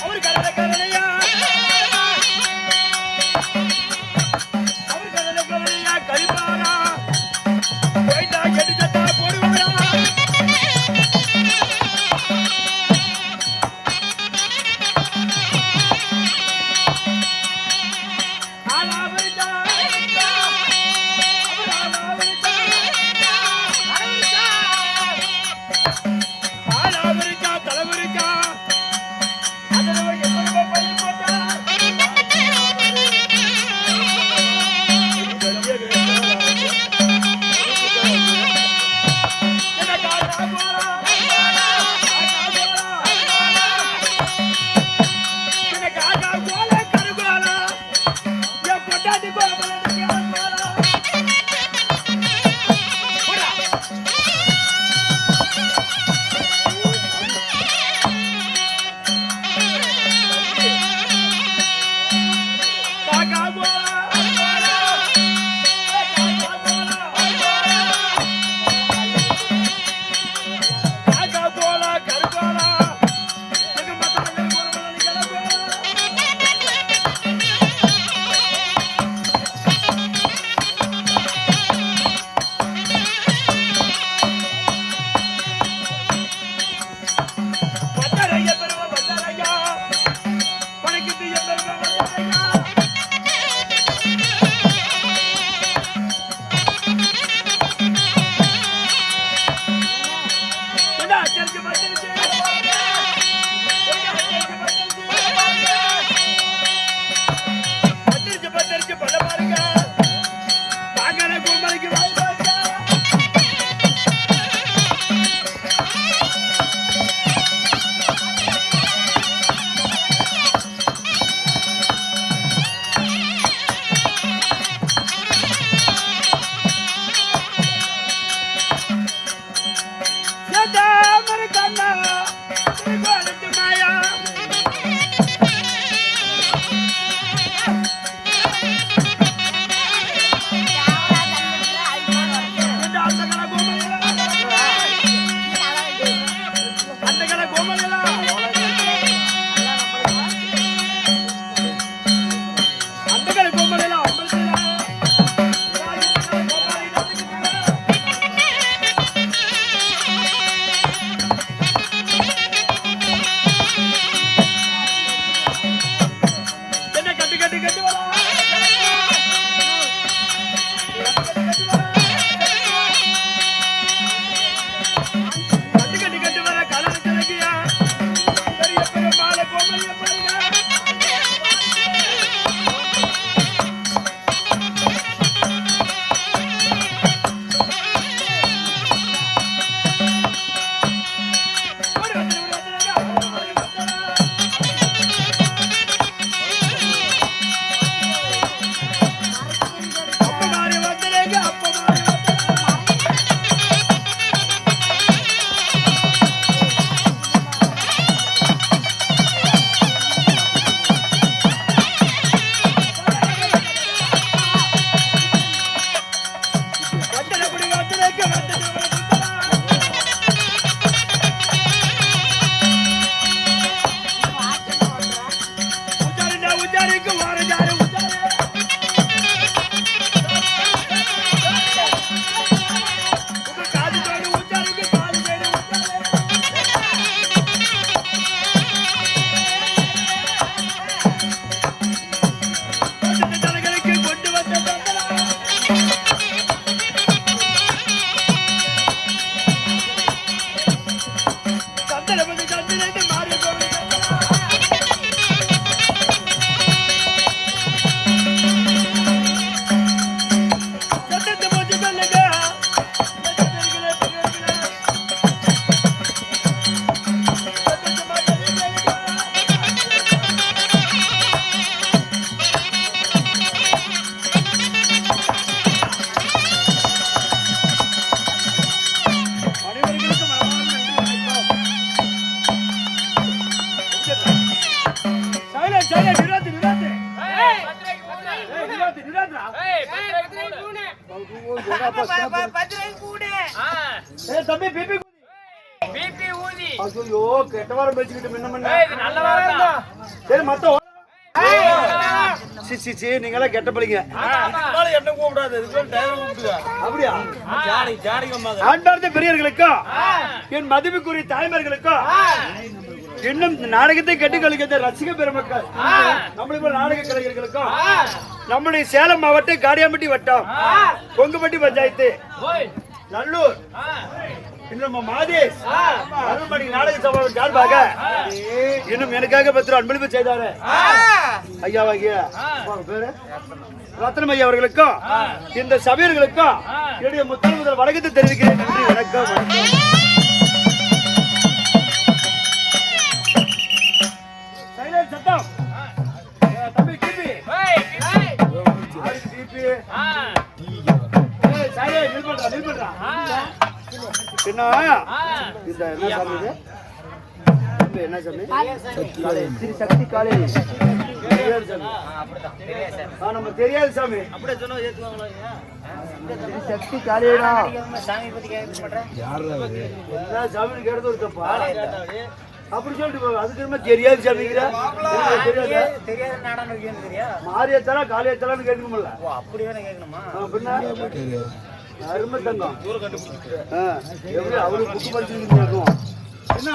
அவர் தம்பி பிபி ஊதி ஐயோ கெட்ட வாரம் பேசிக்கிட்டு சரி மத்த நீங்களா கெட்ட பழிங்க என்ன கூப்பிடாது அப்படியா ஆண்டார்ந்த பெரியவர்களுக்கும் என் மதிப்புக்குரிய தாய்மார்களுக்கும் இன்னும் நாடகத்தை கட்டுக்கொள்கின்ற ரசிக பெருமக்கள் நம்மளுக்கு நாடக கலைஞர்களுக்கும் நம்முடைய சேலம் மாவட்டம் காடியாம்பட்டி வட்டம் கொங்குப்பட்டி பஞ்சாயத்து நல்லூர் இன்னும் மாதேஷ் அருள்மணி நாடக சபை சார்பாக இன்னும் எனக்காக பத்திரம் அன்பளிப்பு செய்தாரு ஐயாவாகிய பேரு ரத்னம் ஐயா அவர்களுக்கும் இந்த சபையர்களுக்கும் என்னுடைய முதல் வணக்கத்தை தெரிவிக்கிறேன். நன்றி, வணக்கம். சத்தம் தம்பி கிபி என்ன சாமி சக்தி காலேஜ் நம்ம தெரியாது சாமி சக்தி காலேஜா சாமி கேட்டது ஒரு தப்பா அப்படி சொல்லிட்டு அதுக்கு தெரியாது சாமிங்கிற மாரியத்தலா காளியத்தலான்னு கேட்கணும்ல அப்படி வேணா கேட்கணுமா அருமை தங்கம் எப்படி அவரு புக்கு படிச்சிருக்கோம் என்ன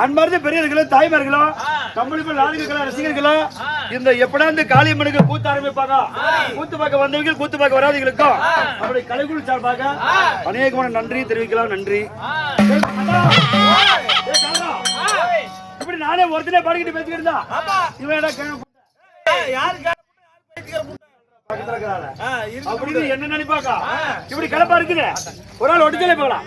அன்பார்ந்த பெரியவர்களும் தாய்மார்களும் நம்மளுக்கு நாடகங்களா ரசிகர்களும் இந்த எப்படாந்து காளியம்மனுக்கு கூத்து ஆரம்பிப்பாங்க கூத்து பார்க்க வந்தவங்க கூத்து பார்க்க வராதவங்களுக்கும் நம்முடைய கலைக்குழு சார்பாக அநேகமான நன்றி தெரிவிக்கலாம். நன்றி. இப்படி நானே ஒருத்தனே பாடிக்கிட்டு பேசிக்கிட்டு இருந்தா இவன் என்ன நினைப்பாக்கா இப்படி கிளப்பா இருக்குது ஒரு ஆள் ஒட்டிச்சலே போகலாம்.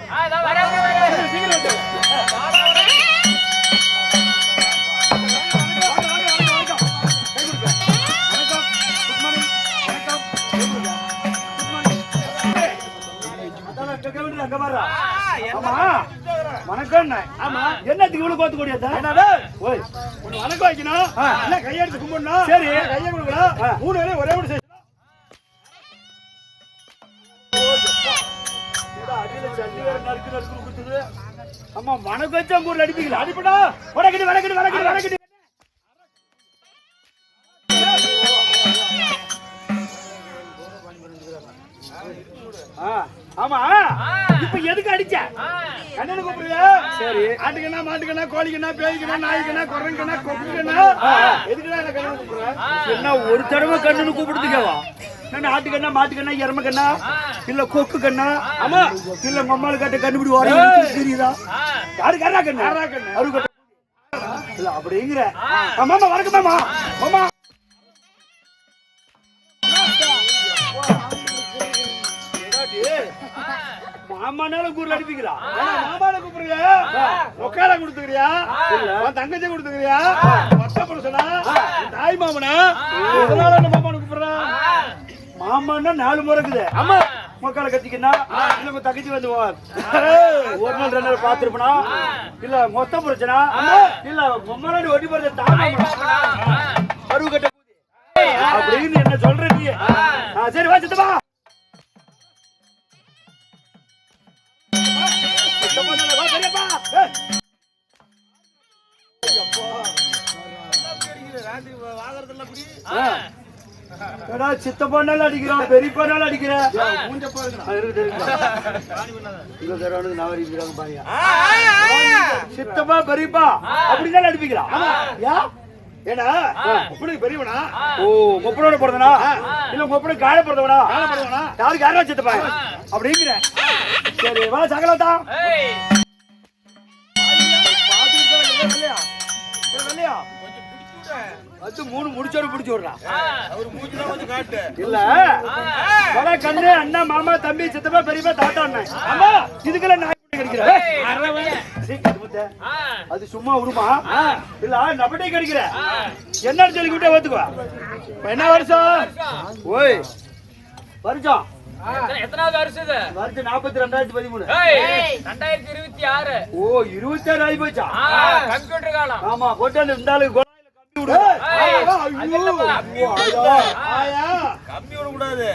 வணக்கம். என்னத்துக்கு இவ்வளவு கோத்து கூடியதா வணக்கம் வைக்கணும் கையெடுத்து கும்பிடணும். சரி கையை கொடுக்கலாம். 3 வேலையும் ஒரே ஒரு அம்மா வணக்கம் வச்சா ஊர்ல அடிப்பீங்களா? அடிப்படா வடக்கிட்டு வடக்கிட்டு வடக்கிட்டு வடக்கிட்டு ஆமா இப்ப எதுக்கு அடிச்ச கண்ணனு கூப்பிடுங்க. சரி ஆட்டுக்கண்ணா மாட்டுக்கண்ணா கோழிக்கண்ணா பேய்க்கண்ணா நாய்க்கண்ணா குரங்கண்ணா கொக்குக்கண்ணா எதுக்குடா என்ன கண்ணனு கூப்பிடுற? என்ன ஒரு தடவை கண்ணனு கூப்பிடுதுக்கவா? நான் ஆட்டுக்கண்ணா மாட்டுக்கண்ணா எருமக்கண்ணா இல்ல கொக்கு கண்ணா ஆமா இல்ல மம்மாளு கட்ட கண்டுபிடி தெரியுதா? யாரு கண்ணா கண்ணா அரு கட்ட இல்ல அப்படிங்கிற மாமா வணக்கம் மாமா மாமா மாமானால ஊர்ல அடிப்பீங்களா? மாமால கூப்பிடுறியா? உக்கார கொடுத்துக்கிறியா? தங்கச்சி கொடுத்துக்கிறியா? மொத்த புருஷனா தாய் மாமனா? இதனால என்ன மாமானு கூப்பிடுறான்? மாமான்னா 4 முறை இருக்குது. ஆமா மொக்கால கத்திக்கினா இல்ல தங்கச்சி வந்து ஒரு நாள் 2 நாள் பாத்துருப்பனா இல்ல மொத்த புருஷனா இல்ல மொம்மனாடி ஒட்டி போறது தாய் மாமனா அருவு கட்ட அப்படின்னு என்ன சொல்ற நீ? சரி வா சித்தப்பா சித்தப்பானால அடிக்கிறான் பெரியப்பானால அடிக்கிறேன் சித்தப்பா பெரியப்பா அப்படிதான் அடிப்பீங்களா? ஏடா பெரியவனா? ஓ முப்பனோட பிறந்தனா இல்ல முப்பன காய பிறந்தவனா? யாருக்கு யாரா சித்தப்பா அப்படிங்கிற? சரி வா சகலதா அது 3 முடிச்சோட பிடிச்சு விடுறான். இல்ல கண்ணு அண்ணா மாமா தம்பி சித்தப்பா பெரியப்பா தாத்தா அண்ணன் ஆமா இதுக்கெல்லாம் நாய் கிடைக்கிற அது சும்மா உருமா இல்ல நபட்டை கிடைக்கிற என்ன சொல்லி விட்டா ஓத்துக்கோ. என்ன வருஷம்? ஓய் வருஷம் எத்தனாவது வருஷம் இது? வருஷம் 42,2013. 2026. ஓ 26 ஆகி போச்சா? கம்ப்யூட்டர் காலம். ஆமா போட்டு இந்த ஆளு விடுவேன். கம்மி விட கூடாது,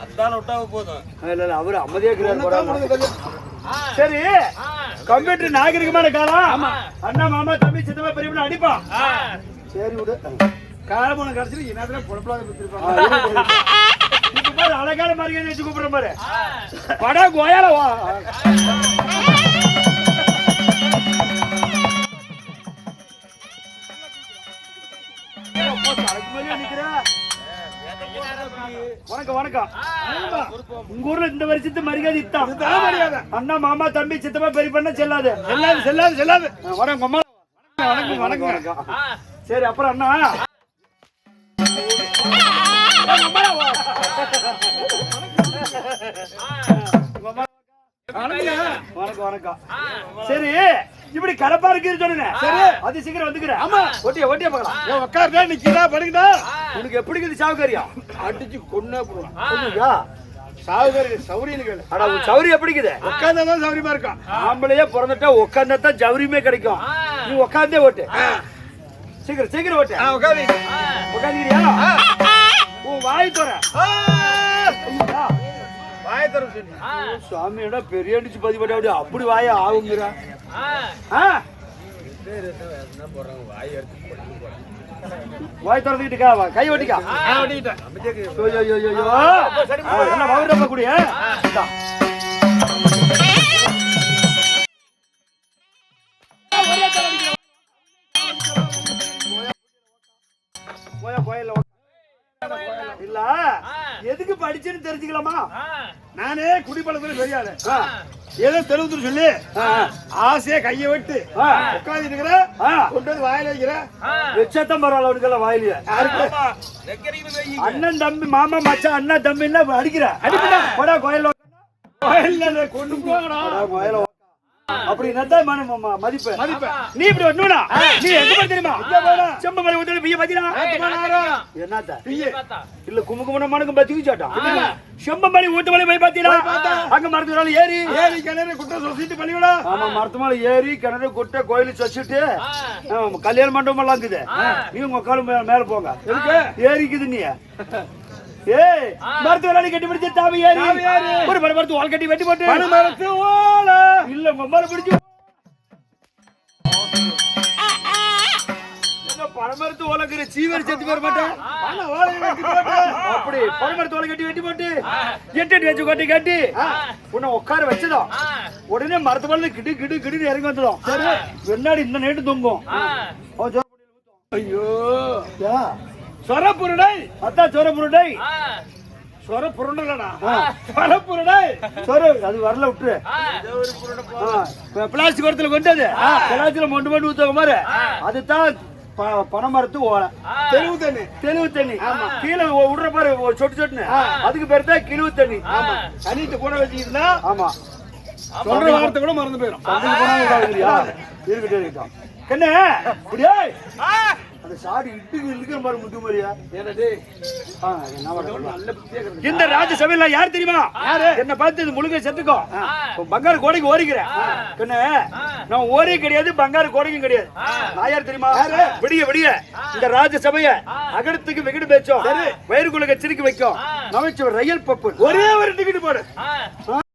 அதால விட்டா போதும். இல்ல அவரு அமைதியா இருக்கிறாரு. சரி, கம்ப்யூட்டர் நாகரிகமான காலம். அண்ணா மாமா தம்பி சித்தப்பா பெரியப்பா அடிப்பான். சரி விடு, காலமான கடைசியில் என்ன பொழப்பலாக கொடுத்துருப்பாங்க. இப்ப பாரு அழகான மரியாதை வச்சு கூப்பிடுற பாரு. படா கோயால வா. வணக்கம் வணக்கம். உங்க ஊர்ல இந்த வருஷத்து மரியாதை மரியாதை அண்ணா மாமா தம்பி சித்தப்பா பெரியப்பா செல்லாது செல்லாது செல்லாது செல்லாது. வணக்கம் அம்மா. வணக்கம் வணக்கம் வணக்கம். சரி அப்புறம் அண்ணா வணக்கம் வணக்கம். சரி இப்படி கலப்பா இருக்குன்னு சொன்னேன். சரி அது சீக்கிரம் வந்துக்கிறேன். ஆமா ஒட்டிய ஒட்டிய பார்க்கலாம். உட்காருடா, நிக்கிறா, படுங்கடா. உனக்கு எப்படி இருக்குது சாவுகாரியம்? அடிச்சு கொன்னே போடுவான். சாவுகாரி சௌரியன்னு கேளு. ஆனா உன் சௌரியம் எப்படி இருக்குது? உட்கார்ந்தாதான் சௌரியமா இருக்கான். ஆம்பளையே பிறந்துட்டா உட்கார்ந்தாதான் சௌரியமே கிடைக்கும். நீ உட்கார்ந்தே ஓட்டு. சீக்கிரம் சீக்கிரம் ஓட்டு. உட்காந்து உட்காந்துக்கிறியா? உன் வாய் தர வாய தர சொல்லி சாமியோட பெரிய அடிச்சு பதிப்பட்ட அப்படி வாய ஆகுங்கிறா. வாய் திறந்துக்கிட்டுக்கா, கை ஒட்டிக்கா. என்ன வகுறப்ப கூடிய இல்ல எதுக்கு படிச்சுன்னு தெரிஞ்சுக்கலாமா? நானே குடிப்பழத்துல தெரியாது, ஏதோ தெளிவுன்னு சொல்லி ஆசையா கையை விட்டு உட்காந்து இருக்கிற, கொண்டு வந்து வாயில வைக்கிற. வெச்சத்தம் பரவாயில்ல அவனுக்கெல்லாம் வாயிலையே. அண்ணன் தம்பி மாமா மச்சான் அண்ணா தம்பி அடிக்கிற அடிப்படா கோயில கோயில்ல கொண்டு போங்கடா. அப்படி என்னதான் மதிப்பு மதிப்பு. நீ இப்படி வரணும்னா நீ எங்க போய் தெரியுமா? செம்ப மலை ஊத்தல பிய பாத்தீனா என்னத்த இல்ல குமுகுமன மனுக்கு பத்தி சாட்டான். செம்ப மலை ஊத்த மலை போய் பாத்தீனா? அங்க மரத்து மேல ஏறி ஏறி கிணறு குட்டை சொசிட்டு பண்ணிவிடா. ஆமா மரத்து மேல ஏறி கிணறு குட்டை கோயில சொசிட்டு கல்யாண மண்டபம் எல்லாம் இருக்குது. நீ உங்க காலம் மேல போங்க. ஏறிக்குது நீ. ஏய் மரத்து வேலை கட்டி பிடிச்சு தாவி ஏறி ஒரு மரத்து ஓல் கட்டி வெட்டி போட்டு மரத்து ஓல இல்ல மம்மர பிடிச்சு பரமரத்து ஓலக்கிற சீவரி செத்து போற மாட்டேன். அப்படி பரமரத்து ஓலை கட்டி வெட்டி போட்டு எட்டு வச்சு கட்டி கட்டி உன்னை உட்கார வச்சதும் உடனே மரத்து மேல கிடு கிடு கிடு இறங்கி வந்துடும். சரி வெண்ணாடி இந்த நேட்டு தொங்கும். ஐயோ சொரப்புருடை, அதான் சொரப்புருடை. சொர புருண்டலடா, சொரப்புருடை. சொர அது வரல விட்டுரு. பிளாஸ்டிக் வரத்துல கொண்டது பிளாஸ்டிக்ல மொண்டு மொண்டு ஊத்துவ மாதிரி அதுதான் பனைமரத்து ஓலை. தெளிவு தண்ணி, தெளிவு தண்ணி. கீழே விடுற பாரு சொட்டு சொட்டுன்னு, அதுக்கு பேர் தான் கிழிவு தண்ணி. தண்ணிட்டு கூட வச்சுக்கிட்டா ஆமா சொல்ற வார்த்தை கூட மறந்து போயிடும். இருக்கட்டும் இருக்கட்டும். கண்ணே இப்படியே அந்த சாடி இட்டுக்கு இருக்கிற மாதிரி முத்து மாதிரியா என்னது இந்த ராஜ்யசபையில யார் தெரியுமா? என்ன பார்த்து முழுங்க செத்துக்கும். பங்காரு கோடைக்கு ஓடிக்கிறேன். நான் ஓரே கிடையாது, பங்காரு கோடைக்கும் கிடையாது. நான் யார் தெரியுமா? விடிய விடிய இந்த ராஜ்யசபைய அகடத்துக்கு வெகுடு பேச்சோம், வயிறுக்குள்ள சிரிக்க வைக்கும். நமச்சு ரயில் பப்பு ஒரே ஒரு டிக்கெட் போடு.